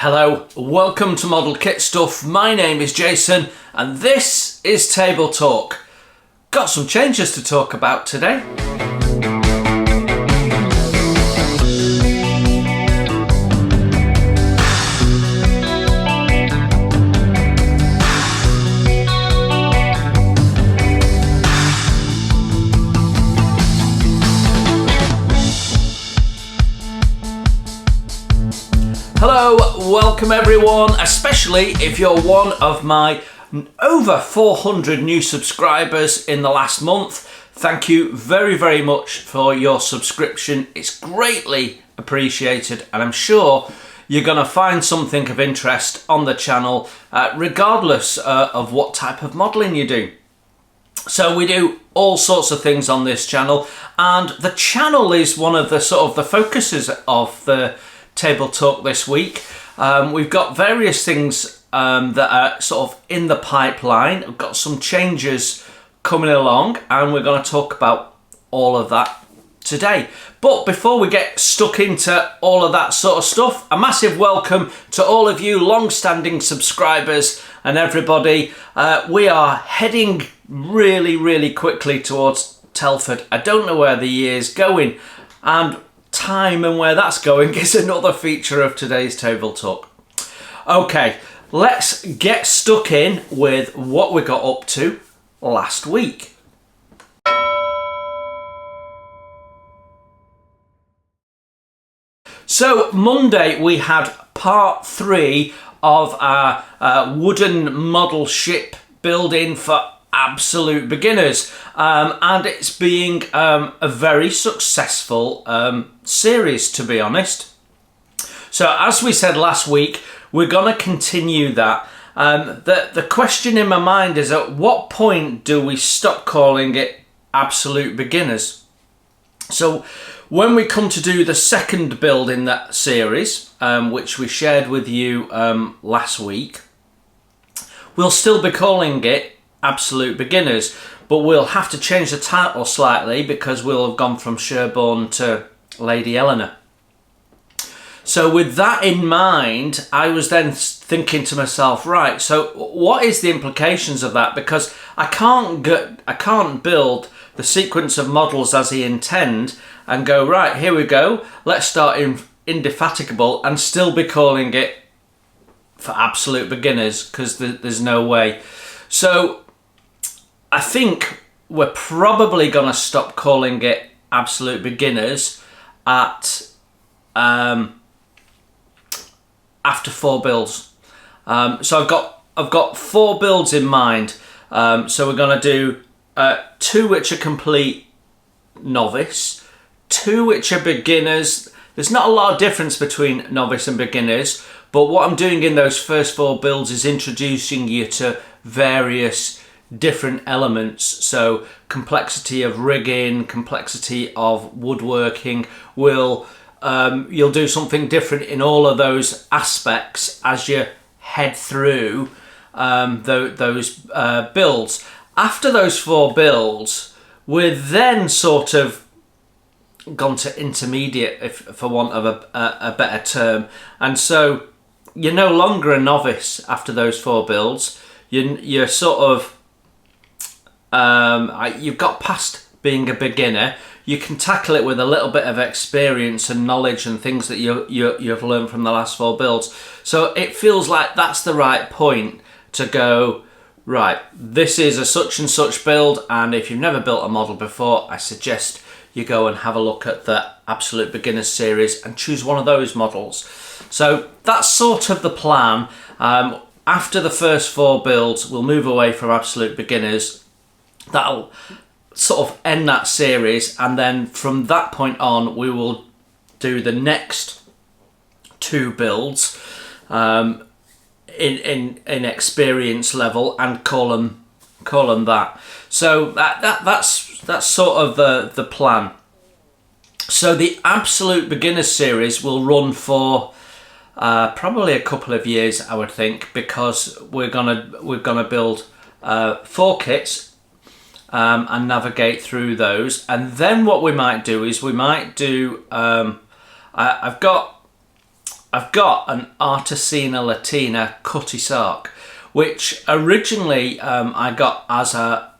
Hello, welcome to Model Kit Stuff. My name is Jason and this is Table Talk. Got some changes to talk about today. Hello, welcome everyone, especially if you're one of my over 400 new subscribers in the last month. Thank you very, very much for your subscription. It's greatly appreciated and I'm sure you're going to find something of interest on the channel regardless of what type of modelling you do. So we do all sorts of things on this channel, and the channel is one of the sort of the focuses of the Table Talk this week. We've got various things that are sort of in the pipeline. We've got some changes coming along and we're going to talk about all of that today. But before we get stuck into all of that sort of stuff, a massive welcome to all of you long-standing subscribers and everybody. We are heading really quickly towards Telford. I don't know where the year's going, and time and where that's going is another feature of today's Table Talk. Okay, let's get stuck in with what we got up to last week. So Monday we had part 3 of our wooden model ship building for absolute beginners, and it's being a very successful series, to be honest. So as we said last week, we're going to continue that. The question in my mind is, at what point do we stop calling it absolute beginners? So when we come to do the second build in that series, which we shared with you last week, we'll still be calling it absolute beginners, but we'll have to change the title slightly because we'll have gone from Sherborne to Lady Eleanor. So with that in mind, I was then thinking to myself, right, so what is the implications of that? Because I can't build the sequence of models as I intend and go, right, here we go, let's start in Indefatigable and still be calling it for absolute beginners, because there's no way. So I think we're probably going to stop calling it absolute beginners at after 4 builds. So I've got 4 builds in mind. So we're going to do 2 which are complete novice, 2 which are beginners. There's not a lot of difference between novice and beginners, but what I'm doing in those first 4 builds is introducing you to various different elements. So complexity of rigging, complexity of woodworking. You'll do something different in all of those aspects as you head through those builds. After those 4 builds, we're then sort of gone to intermediate, for want of a better term, and so you're no longer a novice after those 4 builds. You're sort of you've got past being a beginner. You can tackle it with a little bit of experience and knowledge and things that you've learned from the last 4 builds. So it feels like that's the right point to go, right, this is a such and such build, and if you've never built a model before, I suggest you go and have a look at the Absolute Beginners series and choose one of those models. So that's sort of the plan. After the first 4 builds, we'll move away from Absolute Beginners. That'll sort of end that series, and then from that point on we will do the next 2 builds in experience level and call them that. So that's sort of the plan. So the Absolute Beginners series will run for probably a couple of years, I would think, because we're gonna build 4 kits and navigate through those. And then what we might do is we might do I've got I've got an Artesina Latina Cutty Sark, which originally I got as a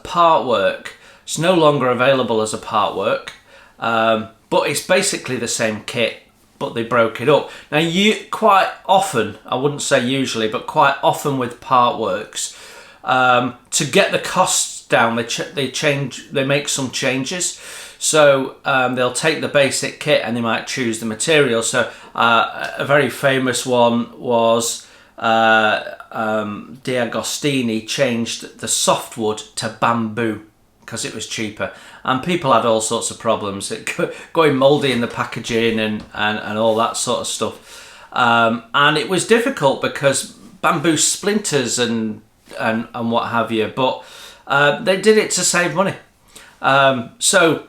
part work. It's no longer available as a part work, but it's basically the same kit, but they broke it up. Now, you quite often, I wouldn't say usually, but quite often with part works, to get the costs down, they make some changes. So they'll take the basic kit and they might choose the material. So a very famous one was D'Agostini changed the softwood to bamboo because it was cheaper, and people had all sorts of problems, going mouldy in the packaging and all that sort of stuff, and it was difficult because bamboo splinters and what have you, but they did it to save money. So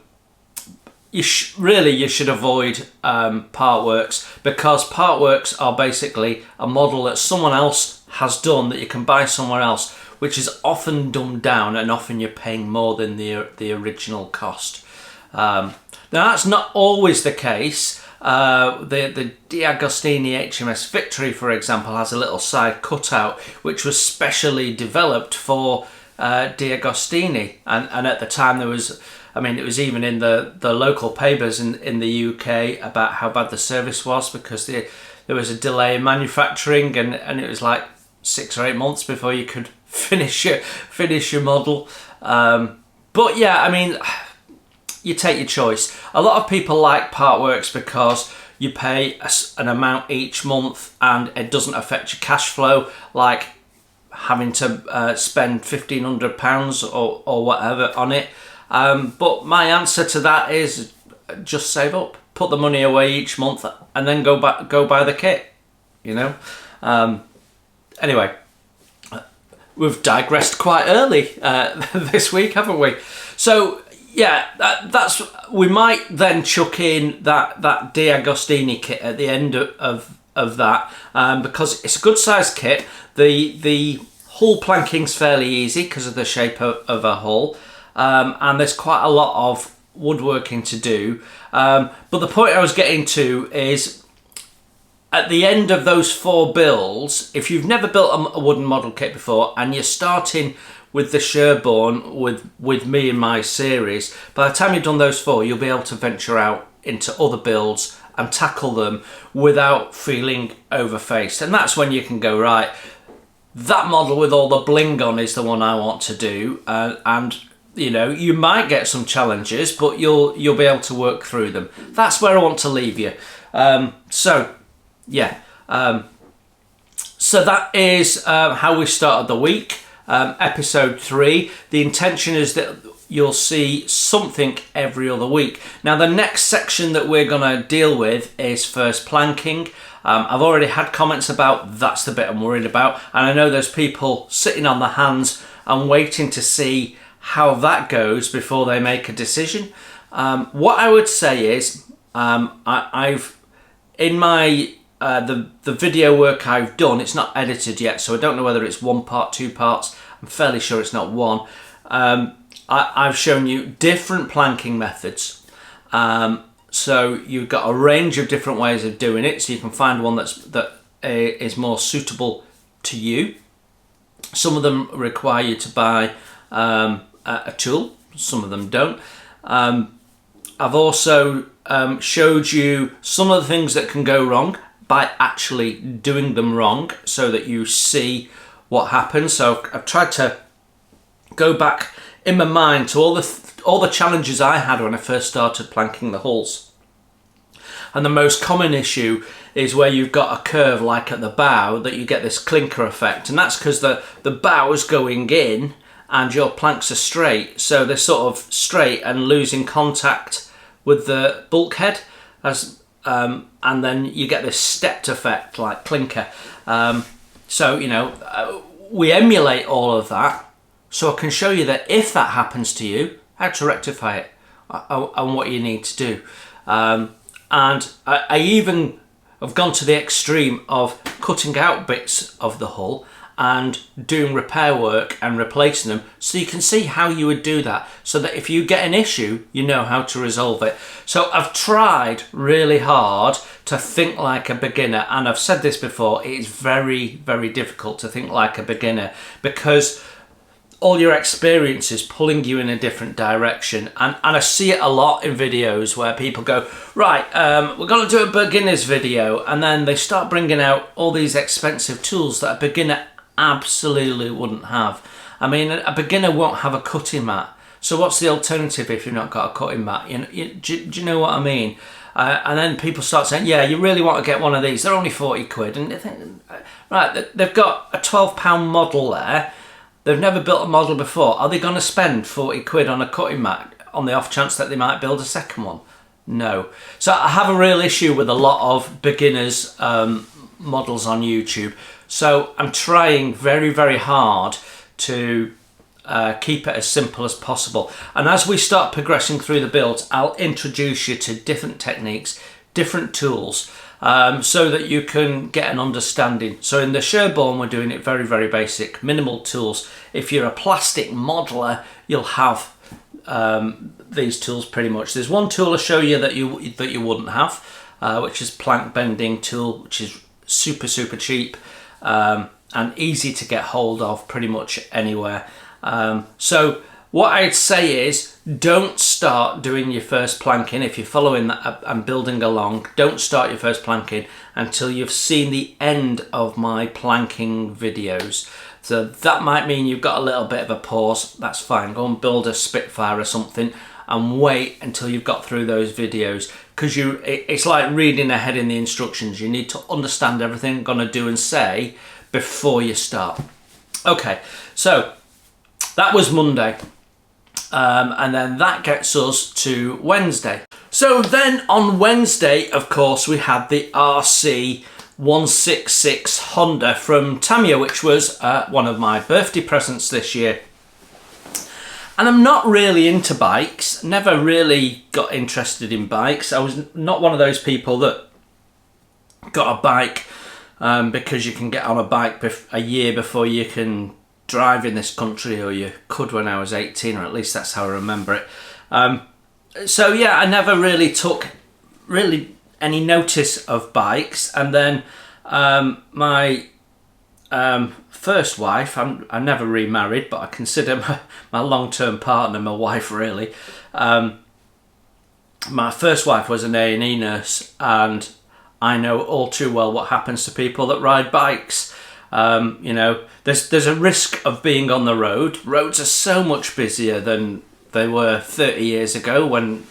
you should avoid part works, because part works are basically a model that someone else has done that you can buy somewhere else, which is often dumbed down, and often you're paying more than the original cost. Now, that's not always the case. The D'Agostini HMS Victory, for example, has a little side cutout which was specially developed for D'Agostini, and at the time there was, I mean, it was even in the local papers in the UK about how bad the service was, because there was a delay in manufacturing, and it was like 6 or 8 months before you could finish your model. But yeah, I mean, you take your choice. A lot of people like part works because you pay an amount each month and it doesn't affect your cash flow, like having to spend £1,500 or whatever on it. But my answer to that is just save up, put the money away each month, and then go buy the kit. You know. Anyway, we've digressed quite early this week, haven't we? So yeah, we might then chuck in that D'Agostini kit at the end of that, because it's a good sized kit. The hull planking's fairly easy because of the shape of a hull, and there's quite a lot of woodworking to do. But the point I was getting to is, at the end of those 4 builds, if you've never built a wooden model kit before and you're starting with the Sherborne with me in my series, by the time you've done those 4, you'll be able to venture out into other builds and tackle them without feeling overfaced. And that's when you can go, right, that model with all the bling on is the one I want to do, and you know, you might get some challenges, but you'll be able to work through them. That's where I want to leave you. So yeah, so that is how we started the week, episode 3. The intention is that you'll see something every other week. Now, the next section that we're going to deal with is first planking. I've already had comments about that's the bit I'm worried about, and I know there's people sitting on their hands and waiting to see how that goes before they make a decision. What I would say is, I've in my the video work I've done, it's not edited yet, so I don't know whether it's 1 part, 2 parts. I'm fairly sure it's not 1. I've shown you different planking methods. So you've got a range of different ways of doing it, so you can find one that is more suitable to you. Some of them require you to buy a tool, some of them don't. I've also showed you some of the things that can go wrong by actually doing them wrong, so that you see what happens. So I've tried to go back in my mind to all the challenges I had when I first started planking the hulls. And the most common issue is where you've got a curve like at the bow, that you get this clinker effect, and that's because the bow's going in and your planks are straight, so they're sort of straight and losing contact with the bulkhead, and then you get this stepped effect like clinker. So, you know, we emulate all of that, so I can show you that if that happens to you, how to rectify it and what you need to do. And I even have gone to the extreme of cutting out bits of the hull and doing repair work and replacing them, so you can see how you would do that, so that if you get an issue, you know how to resolve it. So I've tried really hard to think like a beginner, and I've said this before, it is very, very difficult to think like a beginner, because all your experience is pulling you in a different direction. And I see it a lot in videos where people go, right, we're going to do a beginner's video, and then they start bringing out all these expensive tools that a beginner absolutely wouldn't have. I mean, a beginner won't have a cutting mat. So what's the alternative if you've not got a cutting mat? Do you know what I mean? And then people start saying, yeah, you really want to get one of these. They're only 40 quid. And they think, right, they've got a £12 model there. They've never built a model before. Are they going to spend 40 quid on a cutting mat on the off chance that they might build a second one? No. So I have a real issue with a lot of beginners models on YouTube. So I'm trying very, very hard to keep it as simple as possible. And as we start progressing through the builds, I'll introduce you to different techniques, different tools, so that you can get an understanding. So in the Sherborne, we're doing it very, very basic, minimal tools. If you're a plastic modeler, you'll have these tools pretty much. There's one tool I'll show you that you wouldn't have, which is plank bending tool, which is super, super cheap and easy to get hold of pretty much anywhere. So what I'd say is, don't start doing your first planking. If you're following that and building along, don't start your first planking until you've seen the end of my planking videos. So that might mean you've got a little bit of a pause. That's fine. Go and build a Spitfire or something and wait until you've got through those videos, because it's like reading ahead in the instructions. You need to understand everything you're going to do and say before you start. Okay, so that was Monday. And then that gets us to Wednesday. So then on Wednesday, of course, we had the RC 166 Honda from Tamiya, which was one of my birthday presents this year. And I'm not really into bikes, never really got interested in bikes. I was not one of those people that got a bike because you can get on a bike a year before you can drive in this country, or you could when I was 18, or at least that's how I remember it. So yeah, I never really took any notice of bikes. And then my first wife, I never remarried, but I consider my long-term partner my wife, really. My first wife was an A&E nurse, and I know all too well what happens to people that ride bikes. You know, there's a risk of being on the road. Roads are so much busier than they were 30 years ago when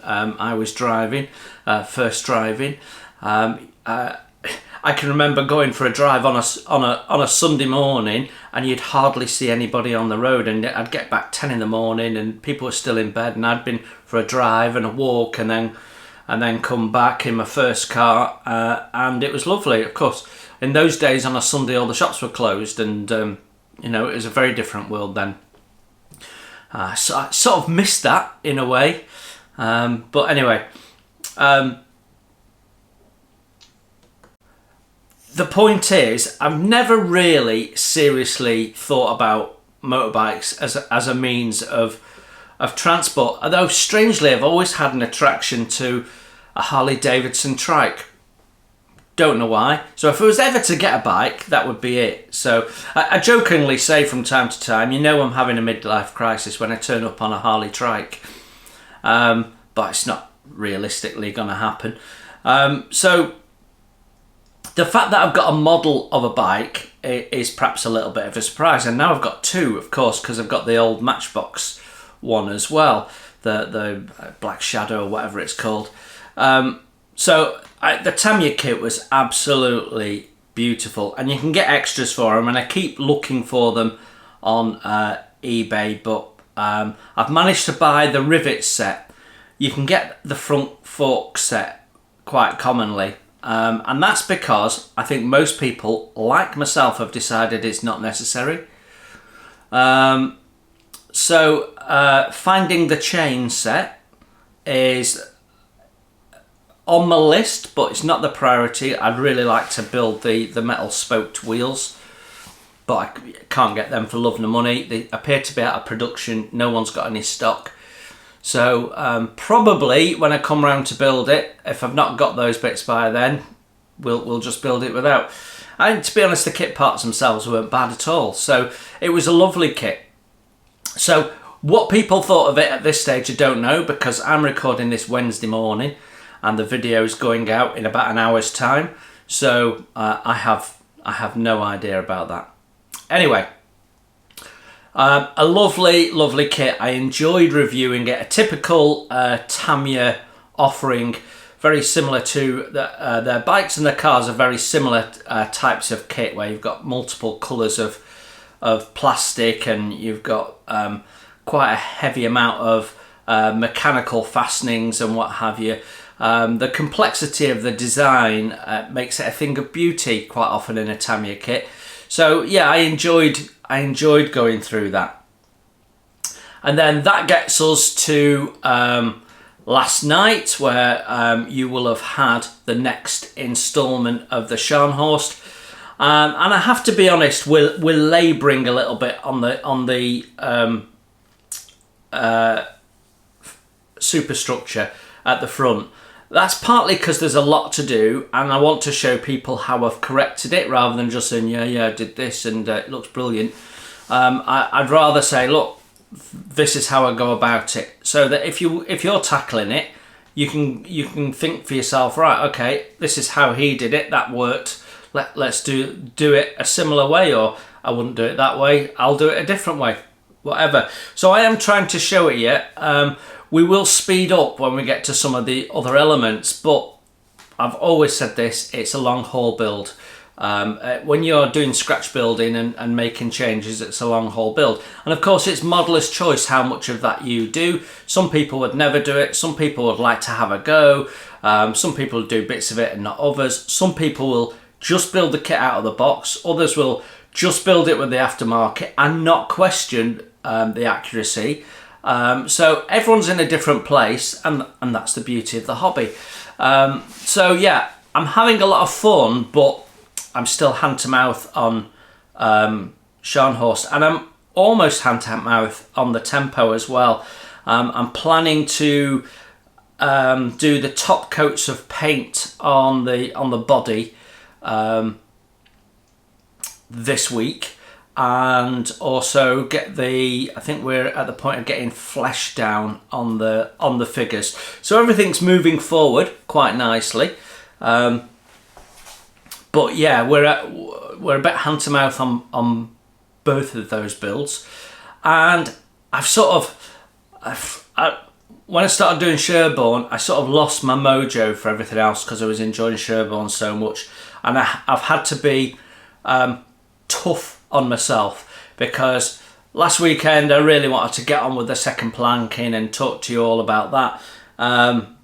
I was driving, first driving. I can remember going for a drive on a Sunday morning, and you'd hardly see anybody on the road, and I'd get back 10 in the morning and people were still in bed, and I'd been for a drive and a walk and then come back in my first car, and it was lovely. Of course, in those days on a Sunday all the shops were closed, and you know, it was a very different world then. So I sort of missed that in a way, but anyway, the point is, I've never really seriously thought about motorbikes as a means of transport, although strangely I've always had an attraction to a Harley Davidson trike. Don't know why. So if I was ever to get a bike, that would be it. So I jokingly say from time to time, you know, I'm having a midlife crisis when I turn up on a Harley trike, but it's not realistically going to happen. So the fact that I've got a model of a bike is perhaps a little bit of a surprise, and now I've got two, of course, because I've got the old Matchbox one as well, the Black Shadow or whatever it's called. So the Tamiya kit was absolutely beautiful, and you can get extras for them, and I keep looking for them on eBay, but I've managed to buy the rivet set. You can get the front fork set quite commonly, and that's because I think most people, like myself, have decided it's not necessary. So finding the chain set is on my list, but it's not the priority. I'd really like to build the metal spoked wheels. but I can't get them for love nor money. They appear to be out of production. No one's got any stock. So probably when I come round to build it, if I've not got those bits by then, we'll just build it without. And to be honest, the kit parts themselves weren't bad at all. So it was a lovely kit. So what people thought of it at this stage, I don't know, because I'm recording this Wednesday morning and the video is going out in about an hour's time. So I have no idea about that. Anyway, a lovely kit. I enjoyed reviewing it. A typical Tamiya offering, very similar to their bikes and their cars are very similar types of kit, where you've got multiple colours of plastic, and you've got quite a heavy amount of mechanical fastenings and what have you. The complexity of the design makes it a thing of beauty quite often in a Tamiya kit. So yeah, I enjoyed going through that. And then that gets us to last night, where you will have had the next instalment of the Scharnhorst. And I have to be honest, we're labouring a little bit on the superstructure at the front. That's partly because there's a lot to do, and I want to show people how I've corrected it, rather than just saying, yeah, I did this and it looks brilliant. I'd rather say, look, this is how I go about it, so that if you're tackling it, you can think for yourself, right, okay, this is how he did it, that worked. Let's do it a similar way, or I wouldn't do it that way, I'll do it a different way, whatever. So I am trying to show it yet. We will speed up when we get to some of the other elements, but I've always said this, it's a long haul build. When you're doing scratch building and making changes, it's a long haul build. And of course, it's modeller's choice how much of that you do. Some people would never do it. Some people would like to have a go. Some people do bits of it and not others. Some people will just build the kit out of the box. Others will just build it with the aftermarket and not question the accuracy. So everyone's in a different place, and that's the beauty of the hobby. So yeah, I'm having a lot of fun, but I'm still hand to mouth on Scharnhorst, and I'm almost hand to mouth on the Tempo as well. I'm planning to do the top coats of paint on the body this week, and also get I think we're at the point of getting flesh down on the figures. So everything's moving forward quite nicely. But yeah, we're a bit hand to mouth on both of those builds, and when I started doing Sherborne, I sort of lost my mojo for everything else because I was enjoying Sherborne so much, and I've had to be tough on myself, because last weekend I really wanted to get on with the second planking and talk to you all about that,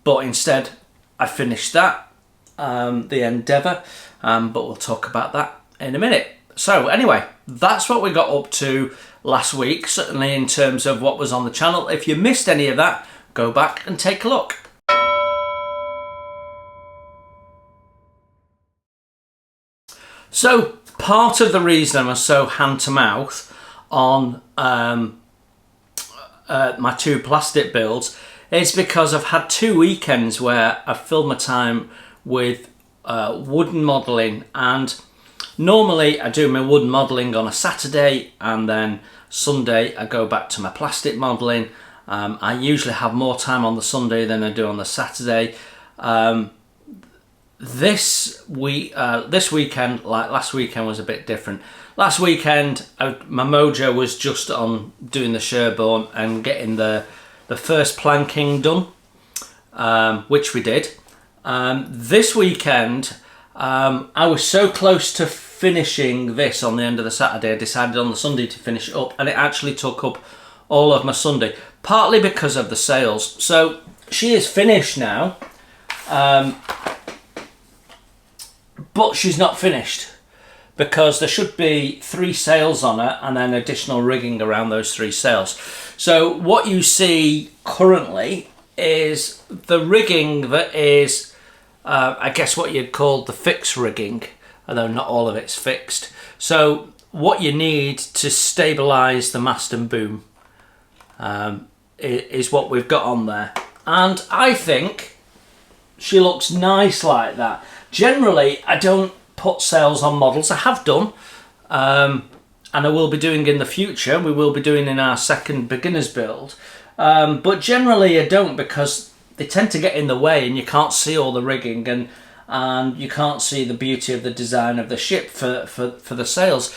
but instead I finished that, the Endeavour, but we'll talk about that in a minute. So anyway, that's what we got up to last week, certainly in terms of what was on the channel. If you missed any of that, go back and take a look. So part of the reason I'm so hand to mouth on my two plastic builds is because I've had 2 weekends where I've filled my time with wooden modelling, and normally I do my wooden modelling on a Saturday, and then Sunday I go back to my plastic modelling. I usually have more time on the Sunday than I do on the Saturday. This weekend, like last weekend, was a bit different. Last weekend, my mojo was just on doing the Sherborne and getting the first planking done, which we did. This weekend, I was so close to finishing this on the end of the Saturday, I decided on the Sunday to finish it up, and it actually took up all of my Sunday, partly because of the sails. So she is finished now. But she's not finished because there should be 3 sails on her and then additional rigging around those 3 sails. So what you see currently is the rigging that is, I guess what you'd call the fixed rigging, although not all of it's fixed. So what you need to stabilise the mast and boom is what we've got on there. And I think she looks nice like that. Generally, I don't put sails on models. I have done, and I will be doing in the future. We will be doing in our second beginner's build. But generally I don't, because they tend to get in the way and you can't see all the rigging, and you can't see the beauty of the design of the ship for the sails.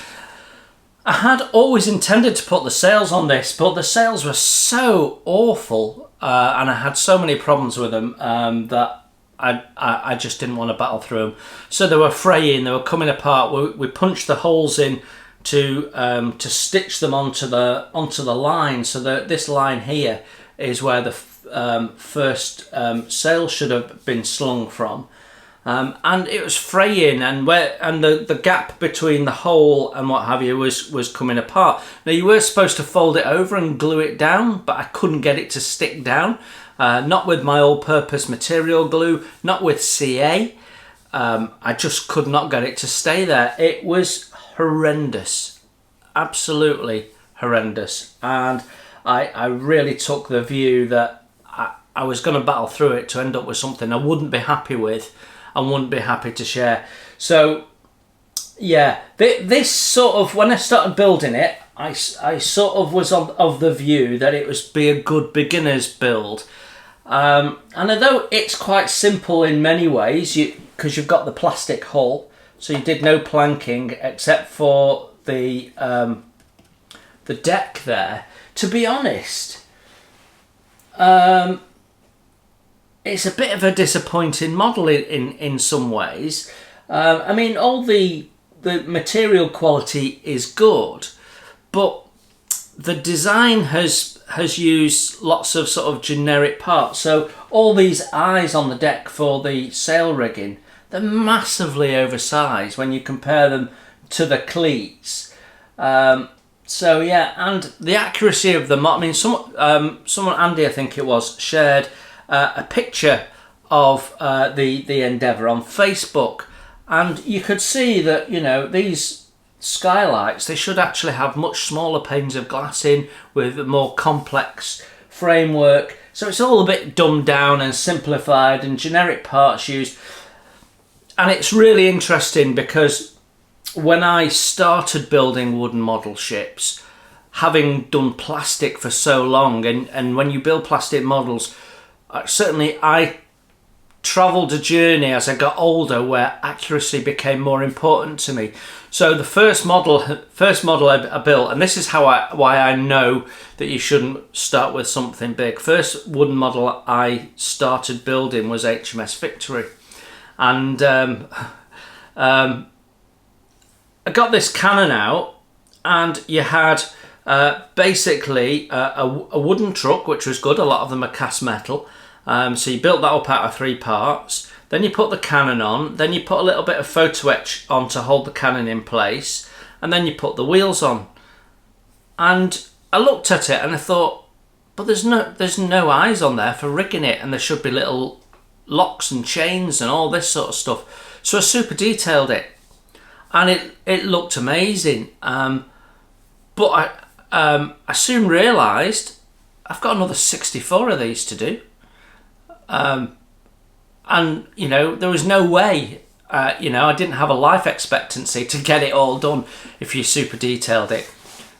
I had always intended to put the sails on this, but the sails were so awful, and I had so many problems with them that I just didn't want to battle through them. So they were fraying, they were coming apart. We punched the holes in to stitch them onto the line. So this line here is where the first sail should have been slung from. And it was fraying, and the gap between the hole and what have you was coming apart. Now, you were supposed to fold it over and glue it down, but I couldn't get it to stick down. Not with my all-purpose material glue, not with CA. I just could not get it to stay there. It was horrendous, absolutely horrendous. And I really took the view that I was going to battle through it to end up with something I wouldn't be happy with and wouldn't be happy to share. So yeah, this sort of, when I started building it, I sort of was of the view that it was be a good beginner's build. And although it's quite simple in many ways, because you've got the plastic hull, so you did no planking except for the deck there. To be honest, it's a bit of a disappointing model in some ways. I mean, all the material quality is good, but the design has used lots of sort of generic parts. So all these eyes on the deck for the sail rigging, they're massively oversized when you compare them to the cleats. So yeah, and the accuracy of the model. I mean, someone, Andy, I think it was, shared a picture of the Endeavour on Facebook, and you could see that, you know, these skylights, they should actually have much smaller panes of glass in with a more complex framework. So it's all a bit dumbed down and simplified and generic parts used. And it's really interesting because when I started building wooden model ships, having done plastic for so long, and when you build plastic models, certainly I travelled a journey as I got older where accuracy became more important to me. So the first model I built, and this is why I know that you shouldn't start with something big. First wooden model I started building was HMS Victory, and I got this cannon out, and you had basically a wooden truck, which was good. A lot of them are cast metal. So you built that up out of 3 parts. Then you put the cannon on. Then you put a little bit of photo etch on to hold the cannon in place. And then you put the wheels on. And I looked at it and I thought, but there's no eyes on there for rigging it, and there should be little locks and chains and all this sort of stuff. So I super detailed it, and it looked amazing. But I soon realised I've got another 64 of these to do. And you know, there was no way, you know, I didn't have a life expectancy to get it all done if you super detailed it.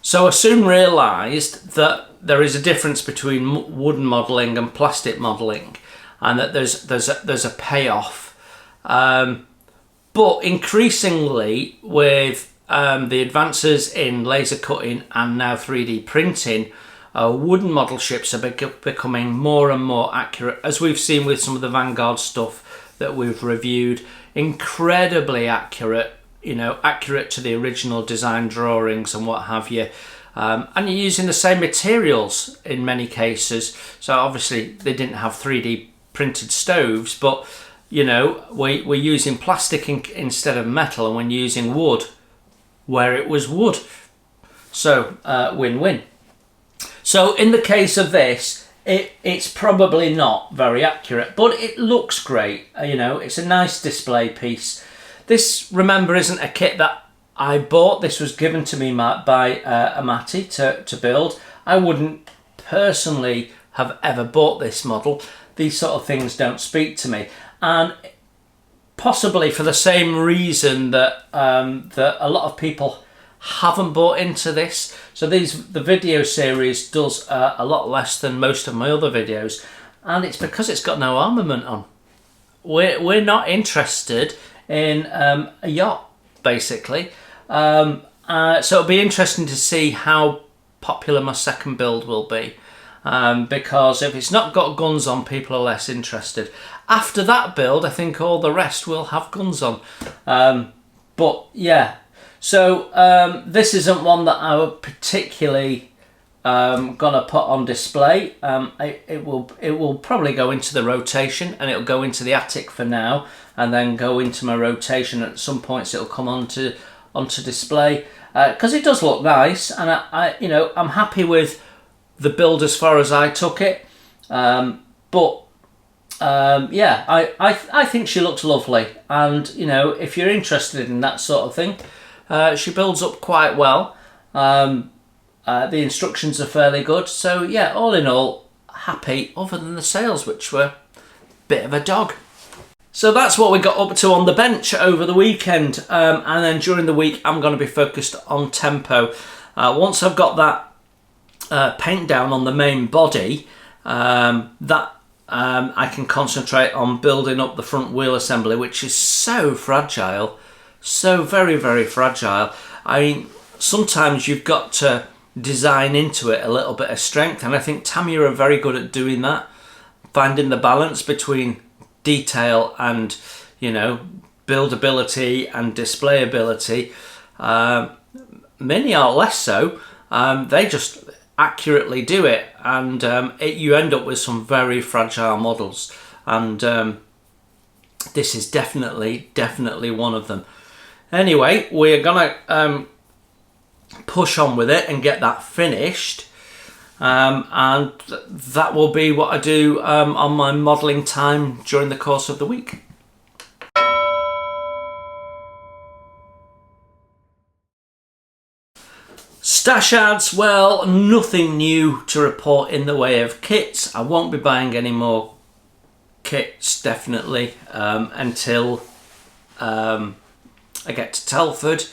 So I soon realised that there is a difference between wooden modelling and plastic modelling, and that there's a payoff. But increasingly, with the advances in laser cutting and now 3D printing, wooden model ships are becoming more and more accurate, as we've seen with some of the Vanguard stuff that we've reviewed. Incredibly accurate, you know, accurate to the original design drawings and what have you. And you're using the same materials in many cases. So obviously they didn't have 3D printed stoves, but you know, we're using plastic instead of metal, and we're using wood where it was wood. So win-win. So in the case of this, it's probably not very accurate, but it looks great. You know, it's a nice display piece. This, remember, isn't a kit that I bought, this was given to me by Amati to build. I wouldn't personally have ever bought this model. These sort of things don't speak to me, and possibly for the same reason that that a lot of people haven't bought into this. So the video series does a lot less than most of my other videos, and it's because it's got no armament on. We're not interested in a yacht, basically. So it'll be interesting to see how popular my second build will be, because if it's not got guns on, people are less interested. After that build, I think all the rest will have guns on. But yeah, so this isn't one that I would particularly gonna put on display. It will probably go into the rotation, and it'll go into the attic for now, and then go into my rotation. At some points it'll come onto display, because it does look nice, and I'm happy with the build as far as I took it. Yeah, I think she looks lovely, and if you're interested in that sort of thing, she builds up quite well. The instructions are fairly good, so yeah, all in all, happy, other than the sales, which were a bit of a dog. So that's what we got up to on the bench over the weekend, and then during the week I'm going to be focused on tempo. Once I've got that paint down on the main body, I can concentrate on building up the front wheel assembly, which is so fragile, so very, very fragile. I mean, sometimes you've got to design into it a little bit of strength, and I think Tamiya are very good at doing that, finding the balance between detail and buildability and displayability. Mini are less so. They just accurately do it, and you end up with some very fragile models, and this is definitely one of them. Anyway, we're gonna push on with it and get that finished, and that will be what I do on my modelling time during the course of the week. Stash ads, well, nothing new to report in the way of kits. I won't be buying any more kits, definitely, until I get to Telford.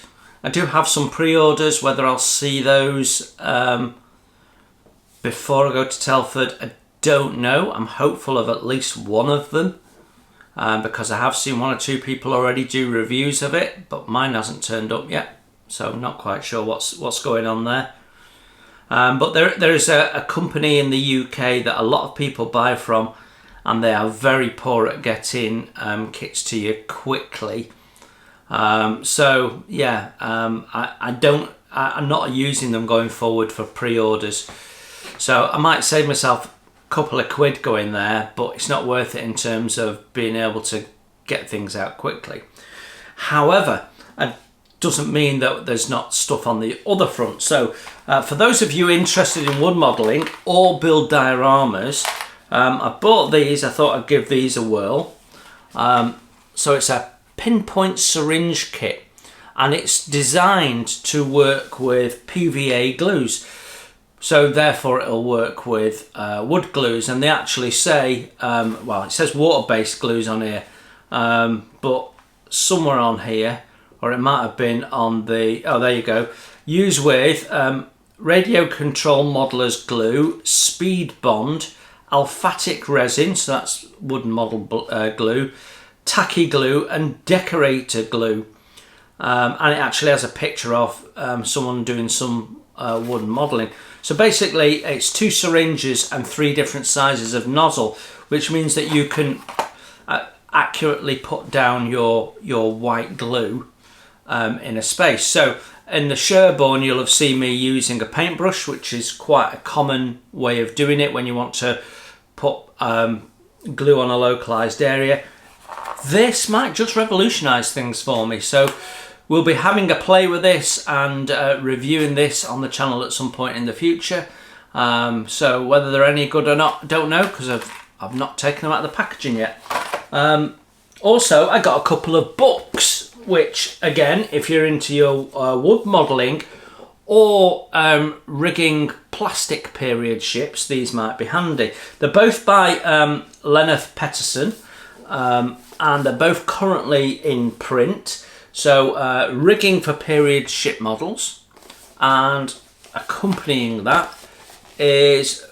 I do have some pre-orders. Whether I'll see those before I go to Telford, I don't know. I'm hopeful of at least one of them, because I have seen one or two people already do reviews of it, but mine hasn't turned up yet. So I'm not quite sure what's going on there. But there is a company in the UK that a lot of people buy from, and they are very poor at getting kits to you quickly. So yeah, I'm not using them going forward for pre-orders. So I might save myself a couple of quid going there, but it's not worth it in terms of being able to get things out quickly. However, it doesn't mean that there's not stuff on the other front. So for those of you interested in wood modelling or build dioramas, I bought these. I thought I'd give these a whirl. So it's a pinpoint syringe kit, and it's designed to work with PVA glues. So therefore it'll work with wood glues, and they actually say, well, it says water-based glues on here, but somewhere on here, or it might have been on the, oh, there you go, use with radio control modeller's glue, speed bond, alphatic resin, so that's wooden model glue, tacky glue, and decorator glue. And it actually has a picture of someone doing some wooden modelling. So basically it's 2 syringes and 3 different sizes of nozzle, which means that you can accurately put down your white glue in a space. So in the Sherborne, you'll have seen me using a paintbrush, which is quite a common way of doing it when you want to put glue on a localized area. This might just revolutionize things for me, so we'll be having a play with this and reviewing this on the channel at some point in the future. So whether they're any good or not, don't know, because I've not taken them out of the packaging yet. Also, I got a couple of books which again, if you're into your wood modelling or rigging plastic period ships, these might be handy. They're both by Lenneth Petterson, and they're both currently in print. So rigging for period ship models, and accompanying that is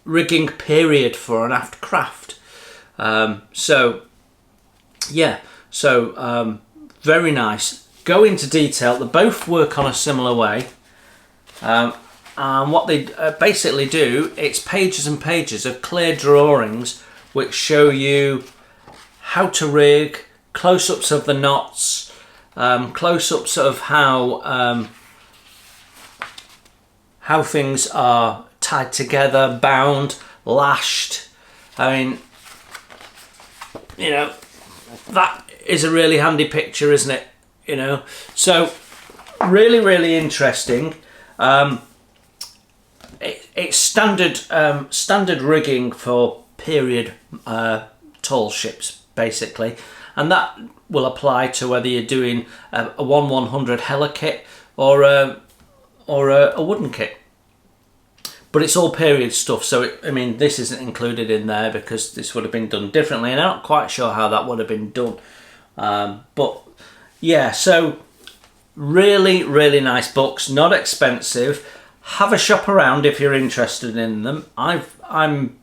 rigging period for an aft craft. Very nice. Go into detail. They both work on a similar way, and what they basically do, it's pages and pages of clear drawings which show you how to rig, close-ups of the knots, close-ups of how things are tied together, bound, lashed. I mean, you know, that is a really handy picture, isn't it? You know, so really, really interesting. It's standard rigging for period tall ships, basically, and that will apply to whether you're doing a 1/100 helikit or a wooden kit. But it's all period stuff, so I mean, this isn't included in there because this would have been done differently, and I'm not quite sure how that would have been done. But yeah, so really, really nice books, not expensive. Have a shop around if you're interested in them. I'm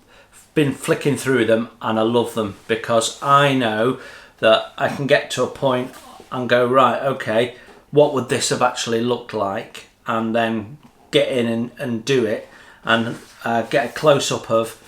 been flicking through them and I love them because I know that I can get to a point and go, right, okay, what would this have actually looked like, and then get in and do it, and get a close-up of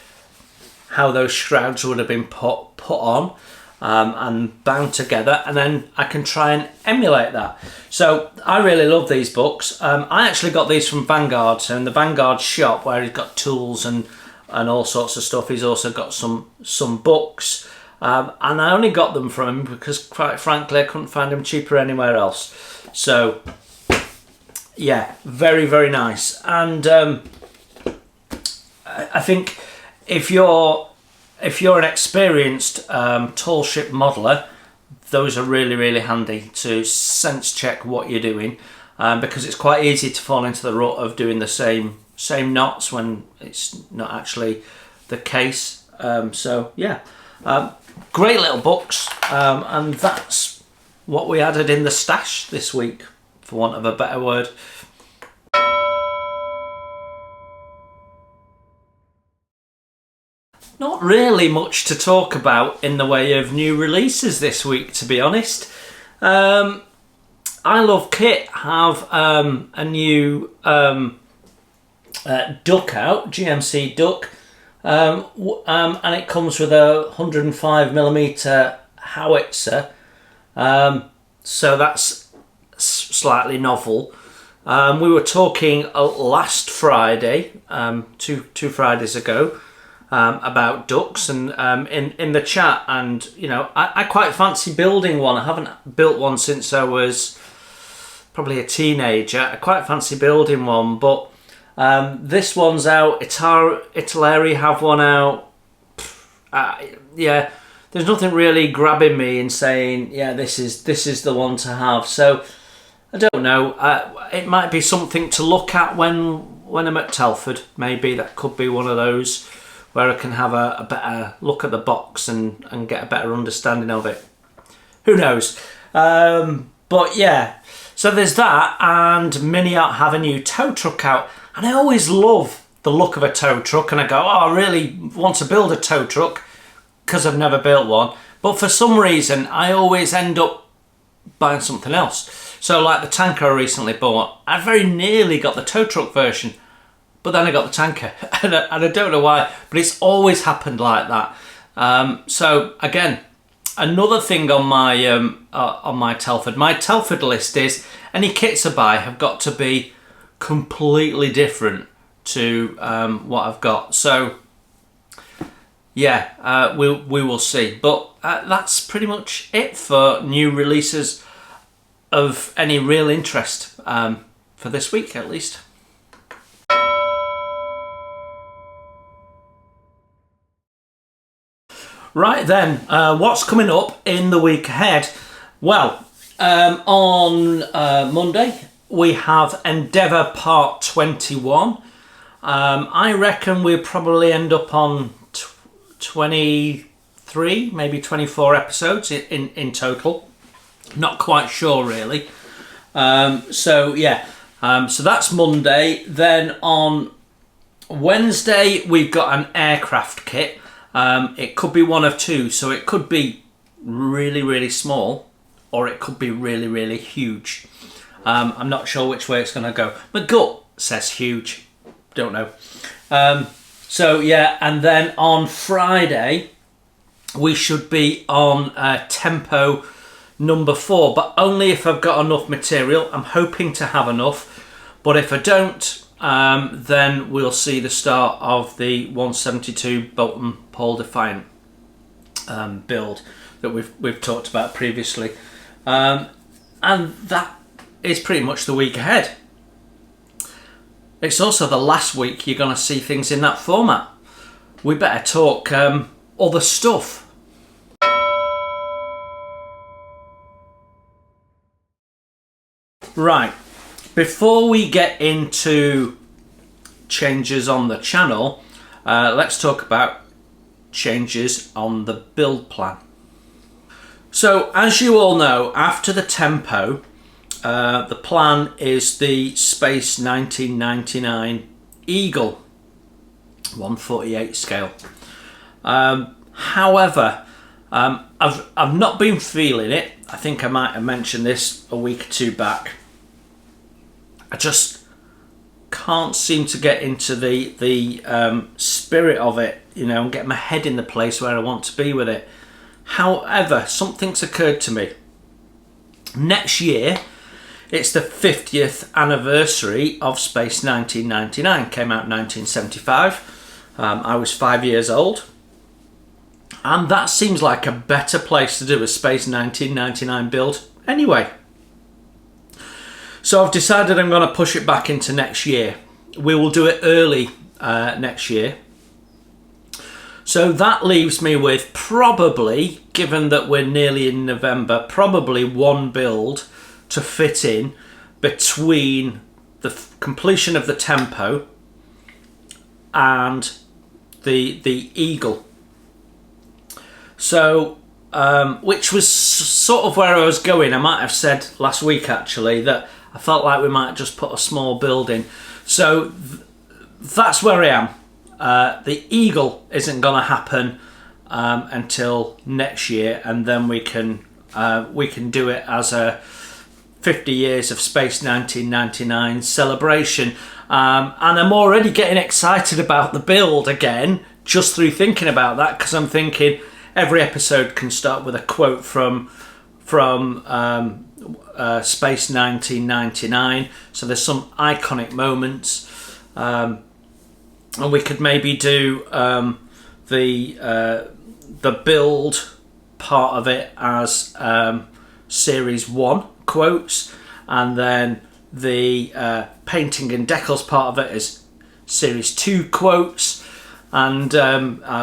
how those shrouds would have been put on and bound together, and then I can try and emulate that. So I really love these books. I actually got these from Vanguard, so in the Vanguard shop where he's got tools and all sorts of stuff, he's also got some books, and I only got them from him because, quite frankly, I couldn't find them cheaper anywhere else. So yeah, very, very nice. And I think if you're an experienced tall ship modeler, those are really, really handy to sense check what you're doing, because it's quite easy to fall into the rut of doing the same knots when it's not actually the case. So yeah, great little books, and that's what we added in the stash this week, for want of a better word. Not really much to talk about in the way of new releases this week, to be honest. I Love Kit have a new duck out, GMC duck, and it comes with a 105mm howitzer, so that's slightly novel. We were talking last Friday, two Fridays ago, about ducks, and in the chat, and you know, I quite fancy building one. I haven't built one since I was probably a teenager. I quite fancy building one, but this one's out. Italeri have one out. Yeah, there's nothing really grabbing me and saying, yeah, this is the one to have. So I don't know. It might be something to look at when I'm at Telford. Maybe that could be one of those where I can have a better look at the box and get a better understanding of it. Who knows? But yeah, so there's that, and Mini Art have a new tow truck out, and I always love the look of a tow truck, and I go, oh, I really want to build a tow truck because I've never built one, but for some reason I always end up buying something else. So like the tanker I recently bought, I very nearly got the tow truck version, but then I got the tanker, and I don't know why, but it's always happened like that. So again, another thing on my Telford. My Telford list is any kits I buy have got to be completely different to what I've got. So yeah, we will see. But that's pretty much it for new releases of any real interest for this week, at least. Right then, what's coming up in the week ahead? Well, on Monday we have Endeavour Part 21. I reckon we'll probably end up on 23, maybe 24 episodes in total. Not quite sure really. So that's Monday. Then on Wednesday we've got an aircraft kit. It could be one of two, so it could be really, really small, or it could be really, really huge. I'm not sure which way it's going to go. My gut says huge. Don't know. And then on Friday we should be on tempo number 4, but only if I've got enough material. I'm hoping to have enough, but if I don't, then we'll see the start of the 172 Bolton Paul Defiant build that we've talked about previously, and that is pretty much the week ahead. It's also the last week you're going to see things in that format. We better talk other stuff. Right, before we get into changes on the channel, let's talk about changes on the build plan. So, as you all know, after the tempo, the plan is the Space 1999 Eagle 1/48 scale. However, I've not been feeling it. I think I might have mentioned this a week or two back. I just can't seem to get into the spirit of it, and get my head in the place where I want to be with it. However, something's occurred to me. Next year, it's the 50th anniversary of Space 1999. Came out in 1975. I was 5 years old. And that seems like a better place to do a Space 1999 build anyway. So I've decided I'm going to push it back into next year. We will do it early next year. So that leaves me with probably, given that we're nearly in November, probably one build to fit in between the completion of the tempo and the Eagle. So, which was sort of where I was going. I might have said last week actually that I felt like we might just put a small build in. So that's where I am. The Eagle isn't going to happen until next year, and then we can do it as a 50 years of Space 1999 celebration. And I'm already getting excited about the build again just through thinking about that, because I'm thinking every episode can start with a quote from Space 1999. So there's some iconic moments. And we could maybe do the build part of it as Series 1 quotes, and then the painting and decals part of it is Series 2 quotes, and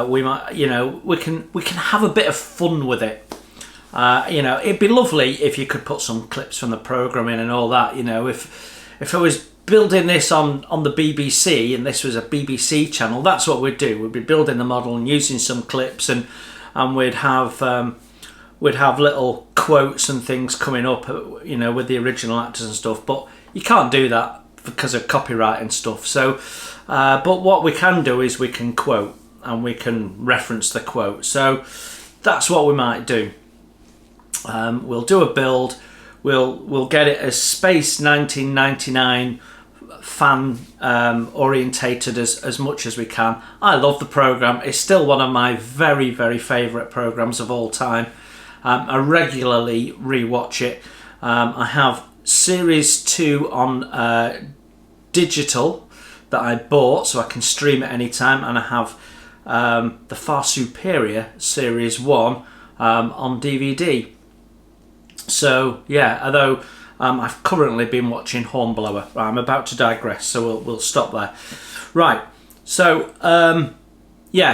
we might, we can have a bit of fun with it. It'd be lovely if you could put some clips from the programme in and all that. If I was building this on the BBC and this was a BBC channel, that's what we'd do. We'd be building the model and using some clips, and we'd have little quotes and things coming up, with the original actors and stuff. But you can't do that because of copyright and stuff. So, but what we can do is we can quote and we can reference the quote. So that's what we might do. We'll do a build. We'll get it as Space 1999 fan orientated as much as we can. I love the programme. It's still one of my very, very favourite programmes of all time. I regularly rewatch it. I have Series 2 on digital that I bought so I can stream it anytime, and I have the far superior Series 1 on DVD. So yeah, although I've currently been watching Hornblower. I'm about to digress, so we'll stop there. Right, so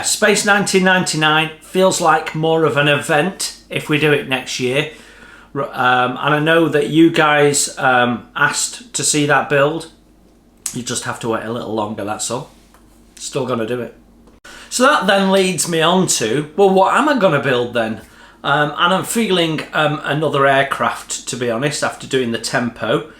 Space 1999 feels like more of an event if we do it next year. And I know that you guys asked to see that build. You just have to wait a little longer, that's all. Still going to do it. So that then leads me on to, well, what am I going to build then? And I'm feeling another aircraft, to be honest, after doing the tempo.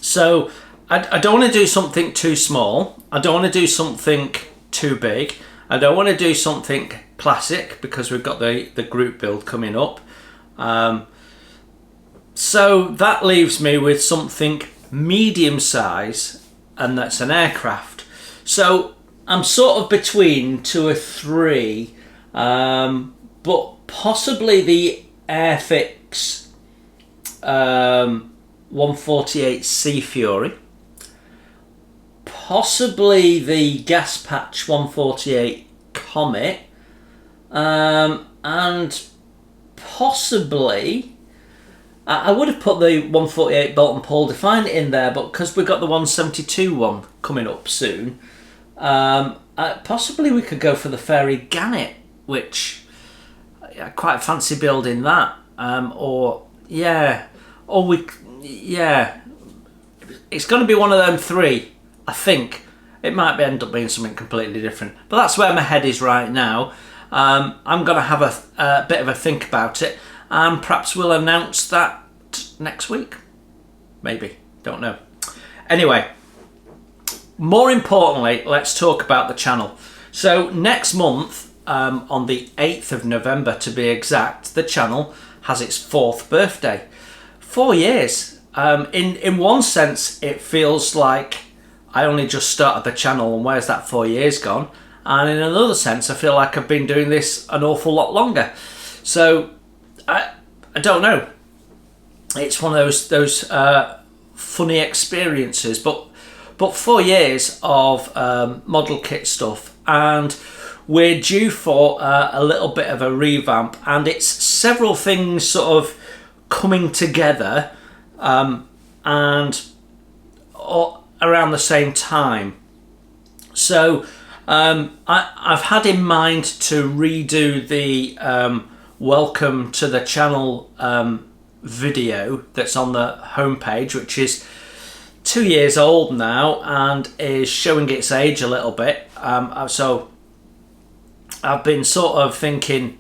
So I don't want to do something too small. I don't want to do something too big. I don't want to do something classic because we've got the group build coming up. So that leaves me with something medium size, and that's an aircraft. So I'm sort of between 2 or 3, but possibly the Airfix 148 Sea Fury, possibly the Gas Patch 148 Comet, and possibly I would have put the 148 Bolt and Paul Define in there, but because we've got the 172 one coming up soon, possibly we could go for the Fairy Gannet, which I quite fancy building that. It's going to be one of them 3, I think. It might end up being something completely different, but that's where my head is right now. I'm going to have a bit of a think about it, and perhaps we'll announce that next week. Maybe, don't know. Anyway, more importantly, let's talk about the channel. So next month, on the 8th of November to be exact, the channel has its 4th birthday. 4 years. In one sense, it feels like I only just started the channel, and where's that 4 years gone? And in another sense, I feel like I've been doing this an awful lot longer. So I don't know. It's one of those funny experiences, but 4 years of model kit stuff, and we're due for a little bit of a revamp, and it's several things sort of coming together and around the same time. So I've had in mind to redo the welcome to the channel video that's on the homepage, which is 2 years old now and is showing its age a little bit. So I've been sort of thinking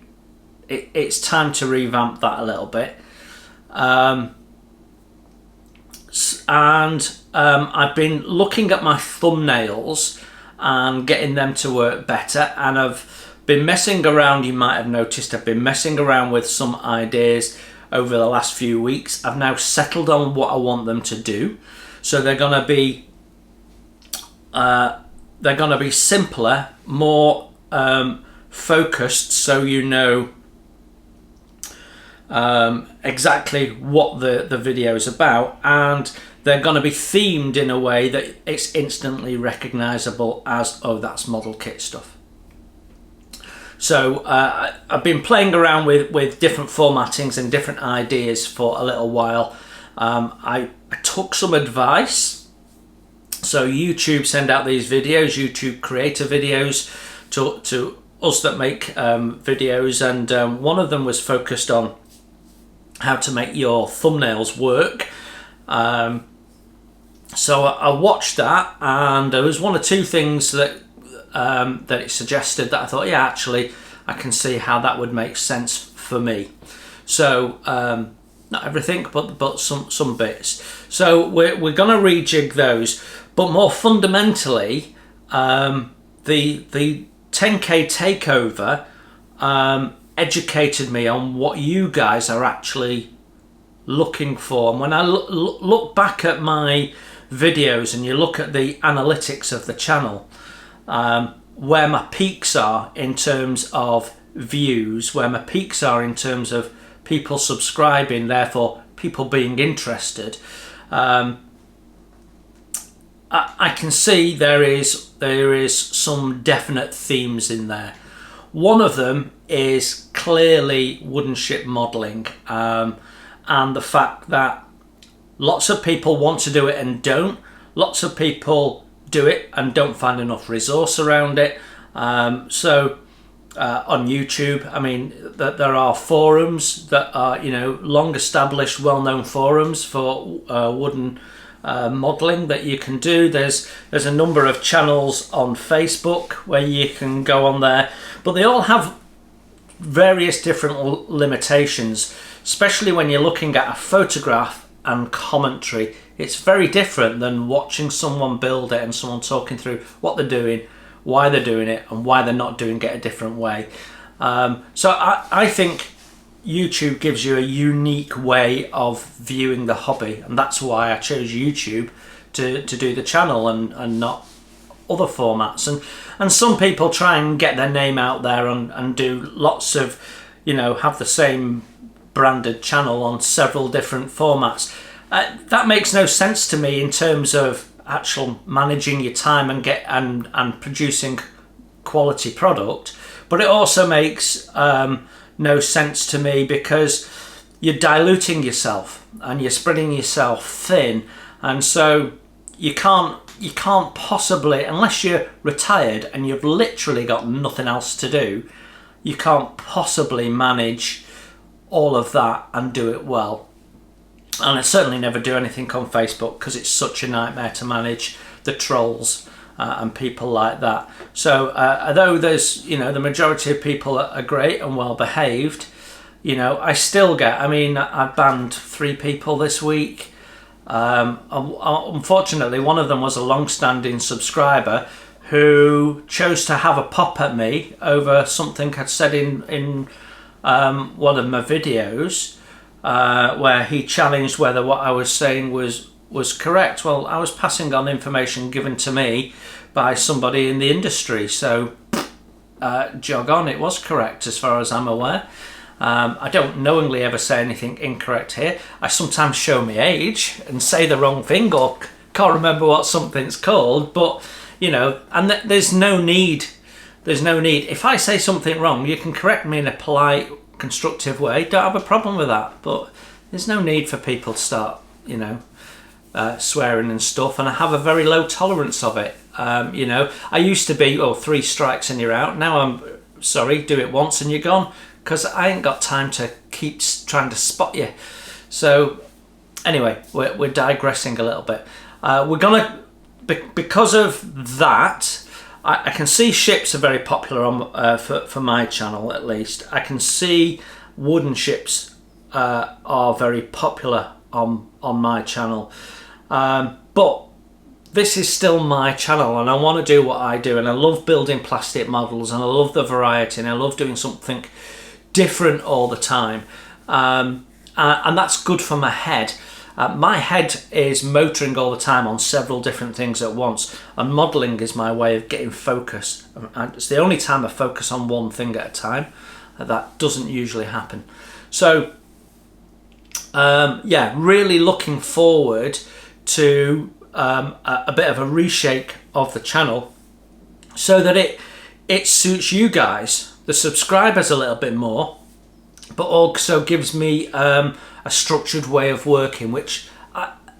it's time to revamp that a little bit. I've been looking at my thumbnails and getting them to work better, and I've been messing around. You might have noticed I've been messing around with some ideas over the last few weeks. I've now settled on what I want them to do, so they're gonna be simpler, more focused, so you know exactly what the video is about, and they're going to be themed in a way that it's instantly recognizable as, oh, that's model kit stuff. So I've been playing around with different formattings and different ideas for a little while. I took some advice. So YouTube send out these videos, YouTube creator videos to us that make videos, and one of them was focused on how to make your thumbnails work. So I watched that, and there was 1 or 2 things that that it suggested that I thought, yeah, actually I can see how that would make sense for me. So not everything, but some bits. So we're going to rejig those, but more fundamentally, the 10K takeover educated me on what you guys are actually looking for. And when I look back at my videos and you look at the analytics of the channel, where my peaks are in terms of views, where my peaks are in terms of people subscribing, therefore people being interested, I can see there is some definite themes in there. One of them is clearly wooden ship modelling, and the fact that lots of people want to do it and don't. Lots of people do it and don't find enough resource around it. So on YouTube. I mean, there are forums that are, you know, long established, well-known forums for wooden modelling that you can do. There's a number of channels on Facebook where you can go on there, but they all have various different limitations, especially when you're looking at a photograph and commentary. It's very different than watching someone build it and someone talking through what they're doing, why they're doing it, and why they're not doing it a different way. So I think YouTube gives you a unique way of viewing the hobby, and that's why I chose YouTube to do the channel and not other formats. And some people try and get their name out there and do lots of, you know, have the same branded channel on several different formats. That makes no sense to me in terms of actual managing your time and producing quality product, but it also makes no sense to me because you're diluting yourself and you're spreading yourself thin, and so you can't possibly, unless you're retired and you've literally got nothing else to do, you can't possibly manage all of that and do it well. And I certainly never do anything on Facebook because it's such a nightmare to manage the trolls and people like that. So although there's, you know, the majority of people are great and well behaved, you know, I still get, I mean, I banned 3 people this week. Unfortunately, one of them was a long-standing subscriber who chose to have a pop at me over something I'd said in one of my videos, where he challenged whether what I was saying was correct. Well, I was passing on information given to me by somebody in the industry, so jog on, it was correct as far as I'm aware. I don't knowingly ever say anything incorrect here. I sometimes show my age and say the wrong thing or can't remember what something's called, but you know, and there's no need. If I say something wrong, you can correct me in a polite, constructive way. Don't have a problem with that, but there's no need for people to start, you know, swearing and stuff, and I have a very low tolerance of it. You know, I used to be, 3 strikes and you're out. Now I'm sorry, do it once and you're gone, because I ain't got time to keep trying to spot you. So anyway, we're digressing a little bit. We're gonna, because of that, I can see ships are very popular on for my channel, at least. I can see wooden ships are very popular on my channel, but this is still my channel and I want to do what I do, and I love building plastic models and I love the variety and I love doing something different all the time, and that's good for my head. My head is motoring all the time on several different things at once, and modelling is my way of getting focus. It's the only time I focus on one thing at a time. That doesn't usually happen. So yeah, really looking forward to a bit of a reshape of the channel so that it suits you guys, the subscribers, a little bit more, but also gives me a structured way of working, which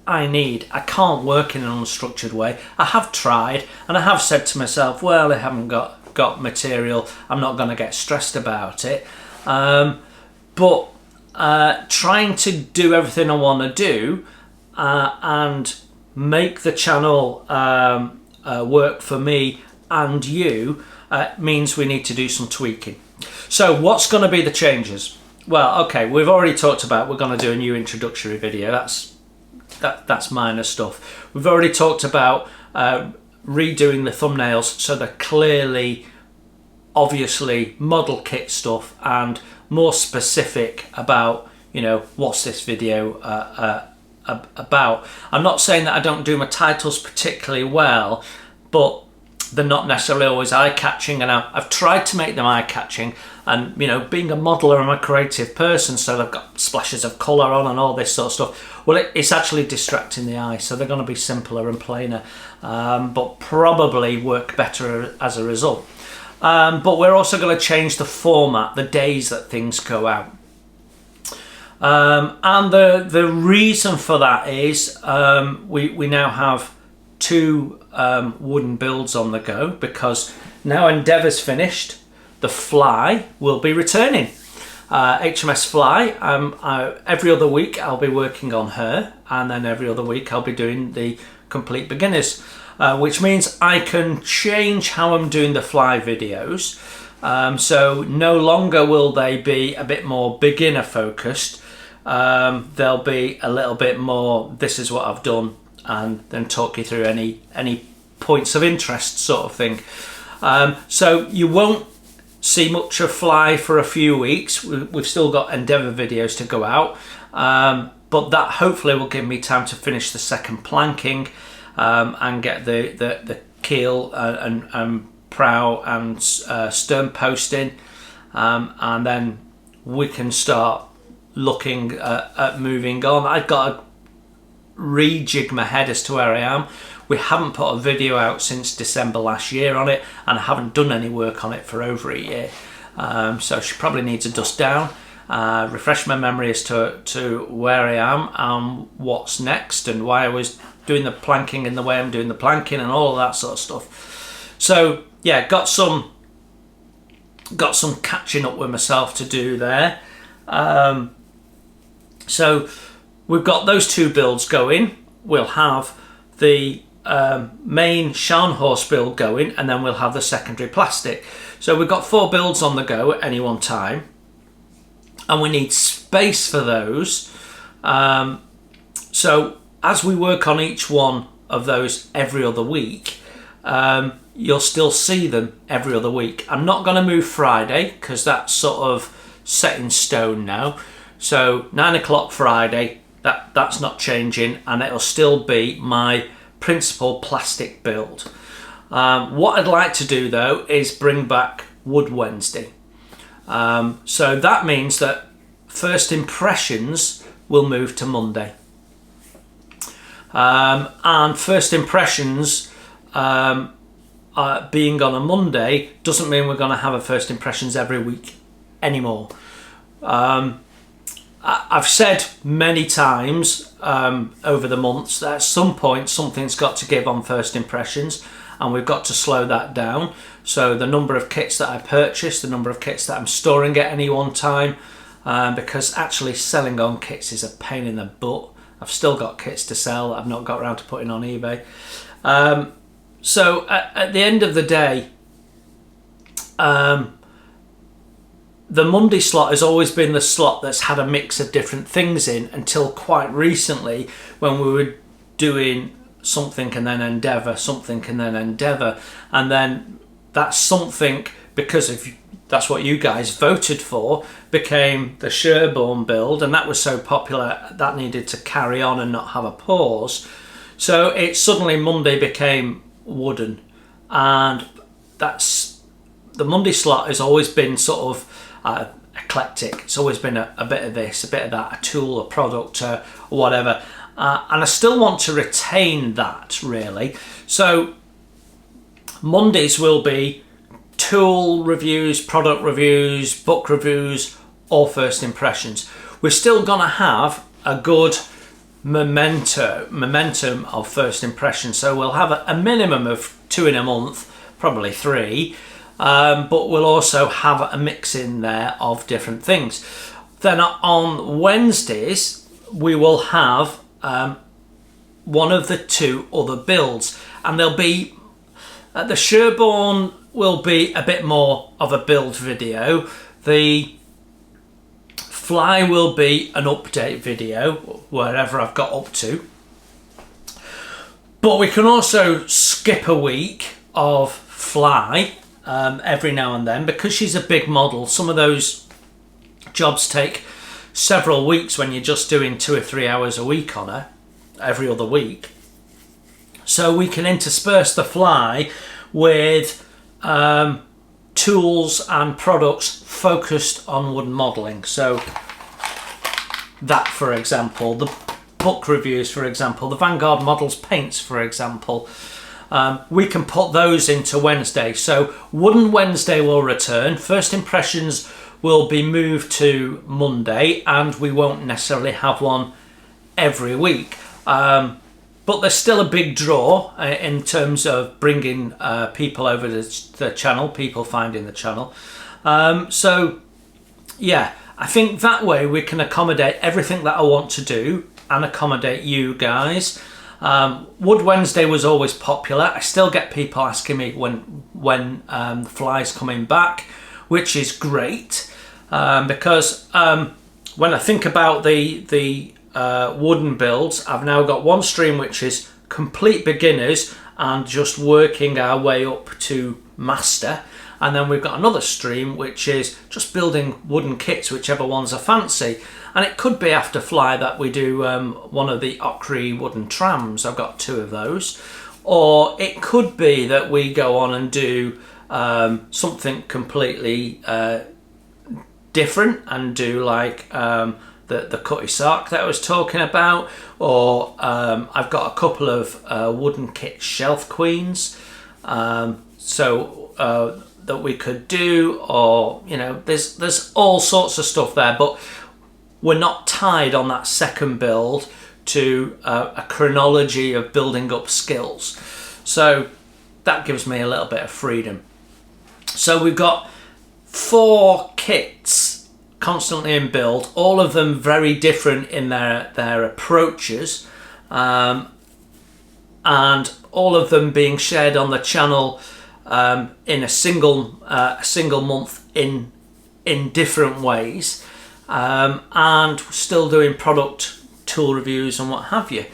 I need. I can't work in an unstructured way. I have tried and I have said to myself, well, I haven't got material, I'm not going to get stressed about it, but trying to do everything I want to do and make the channel work for me and you means we need to do some tweaking. So what's going to be the changes? Well, okay, we've already talked about we're going to do a new introductory video. That's minor stuff. We've already talked about redoing the thumbnails so they're clearly, obviously, model kit stuff and more specific about, you know, what's this video about. I'm not saying that I don't do my titles particularly well, but they're not necessarily always eye-catching, and I've tried to make them eye-catching. And, you know, being a modeler, I'm a creative person, so they've got splashes of colour on and all this sort of stuff. Well, it's actually distracting the eye, so they're going to be simpler and plainer, but probably work better as a result. But we're also going to change the format, the days that things go out. And the reason for that is we now have 2 wooden builds on the go, because now Endeavour's finished. the Fly will be returning. HMS Fly, every other week I'll be working on her, and then every other week I'll be doing the Complete Beginners, which means I can change how I'm doing the Fly videos. So no longer will they be a bit more beginner focused. They'll be a little bit more, this is what I've done, and then talk you through any points of interest sort of thing. So you won't see much of Fly for a few weeks. We've still got Endeavour videos to go out, but that hopefully will give me time to finish the second planking and get the keel and prow and stern posting, and then we can start looking at moving on. I've got to rejig my head as to where I am. We haven't put a video out since December last year on it, and I haven't done any work on it for over a year. So she probably needs a dust down, refresh my memory as to where I am and what's next, and why I was doing the planking in the way I'm doing the planking and all of that sort of stuff. So yeah, got some catching up with myself to do there. So we've got those two builds going. We'll have the main Scharnhorst build going, and then we'll have the secondary plastic. So we've got 4 builds on the go at any one time, and we need space for those. So as we work on each one of those every other week, you'll still see them every other week. I'm not going to move Friday because that's sort of set in stone now. So 9 o'clock Friday, that's not changing, and it'll still be my principal plastic build. What I'd like to do though is bring back Wood Wednesday. So that means that first impressions will move to Monday. And first impressions being on a Monday doesn't mean we're going to have a first impressions every week anymore. I've said many times over the months that at some point something's got to give on first impressions, and we've got to slow that down. So the number of kits that I purchase, the number of kits that I'm storing at any one time, because actually selling on kits is a pain in the butt. I've still got kits to sell I've not got around to putting on eBay. So at the end of the day, the Monday slot has always been the slot that's had a mix of different things in, until quite recently when we were doing something and then Endeavour, something and then Endeavour, and then that something, because of that's what you guys voted for, became the Sherborne build, and that was so popular that needed to carry on and not have a pause. So it suddenly Monday became wooden, and that's the Monday slot has always been sort of eclectic. It's always been a bit of this, a bit of that, a tool, a product, or whatever, and I still want to retain that really. So Mondays will be tool reviews, product reviews, book reviews, or first impressions. We're still gonna have a good momentum of first impressions, so we'll have a minimum of 2 in a month, probably 3. But we'll also have a mix in there of different things. Then on Wednesdays, we will have one of the 2 other builds, and there'll be the Sherborne will be a bit more of a build video. The Fly will be an update video, wherever I've got up to. But we can also skip a week of Fly every now and then, because she's a big model. Some of those jobs take several weeks when you're just doing 2 or 3 hours a week on her every other week. So we can intersperse the Fly with tools and products focused on wooden modelling. So that, for example, the book reviews, for example, the Vanguard Models paints, for example, we can put those into Wednesday. So Wooden Wednesday will return. First impressions will be moved to Monday, and we won't necessarily have one every week. But there's still a big draw in terms of bringing people over to the channel, people finding the channel. So yeah, I think that way we can accommodate everything that I want to do and accommodate you guys. Wood Wednesday was always popular. I still get people asking me when the fly's coming back, which is great, because when I think about the wooden builds, I've now got one stream which is complete beginners and just working our way up to master, and then we've got another stream which is just building wooden kits, whichever ones I fancy. And it could be after Fly that we do one of the Ockery wooden trams. I've got 2 of those. Or it could be that we go on and do something completely different and do like the Cutty Sark that I was talking about. Or I've got a couple of wooden kit shelf queens. That we could do, or there's all sorts of stuff there, but we're not tied on that second build to a chronology of building up skills. So that gives me a little bit of freedom. So we've got 4 kits constantly in build, all of them very different in their approaches, and all of them being shared on the channel in a single month in different ways, and still doing product tool reviews and what have you.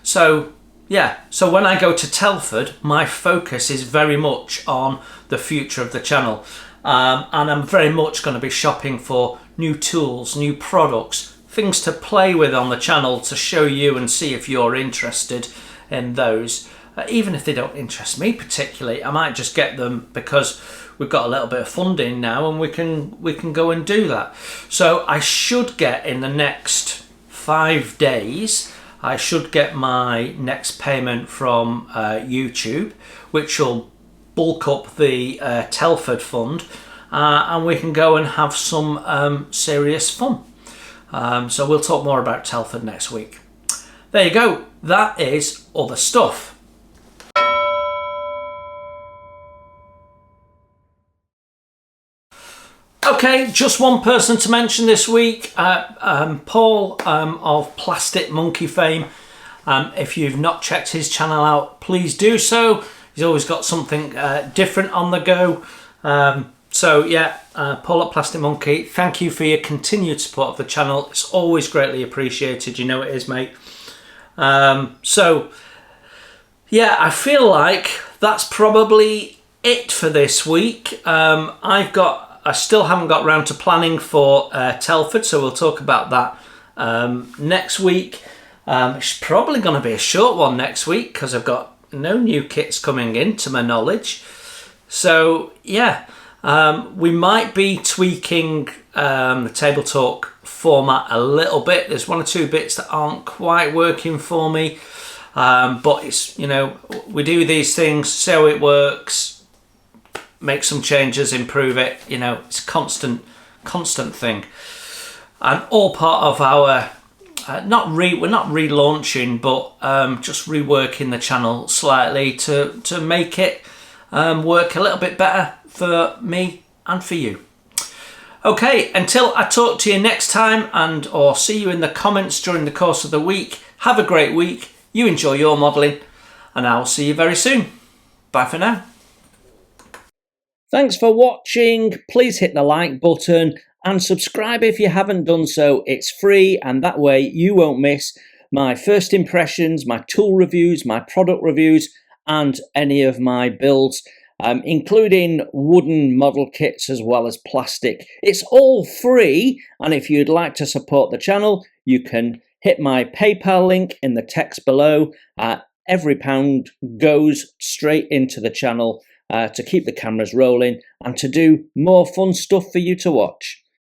So yeah, so when I go to Telford, my focus is very much on the future of the channel, and I'm very much going to be shopping for new tools, new products, things to play with on the channel to show you and see if you're interested in those. Even if they don't interest me particularly, I might just get them because we've got a little bit of funding now and we can go and do that. So I should get, in the next 5 days, I should get my next payment from YouTube, which will bulk up the Telford fund, and we can go and have some serious fun. So we'll talk more about Telford next week. There you go. That is other stuff. Okay, just one person to mention this week, Paul of Plastic Monkey fame. If you've not checked his channel out, please do so. He's always got something different on the go. So yeah, Paul at Plastic Monkey, thank you for your continued support of the channel. It's always greatly appreciated. You know it is, mate. So yeah, I feel like that's probably it for this week. I still haven't got round to planning for Telford, so we'll talk about that next week. It's probably going to be a short one next week because I've got no new kits coming in, to my knowledge. So yeah, we might be tweaking the Table Talk format a little bit. There's 1 or 2 bits that aren't quite working for me, but it's, we do these things, see how it works, make some changes, improve it. It's a constant thing, and all part of our we're not relaunching, but just reworking the channel slightly to make it work a little bit better for me and for you. Okay, until I talk to you next time, or see you in the comments during the course of the week, have a great week. You enjoy your modelling, and I'll see you very soon. Bye for now. Thanks for watching. Please hit the like button and subscribe if you haven't done so. It's free, and that way you won't miss my first impressions, my tool reviews, my product reviews, and any of my builds, including wooden model kits as well as plastic. It's all free, and if you'd like to support the channel, you can hit my PayPal link in the text below. Every pound goes straight into the channel to keep the cameras rolling and to do more fun stuff for you to watch.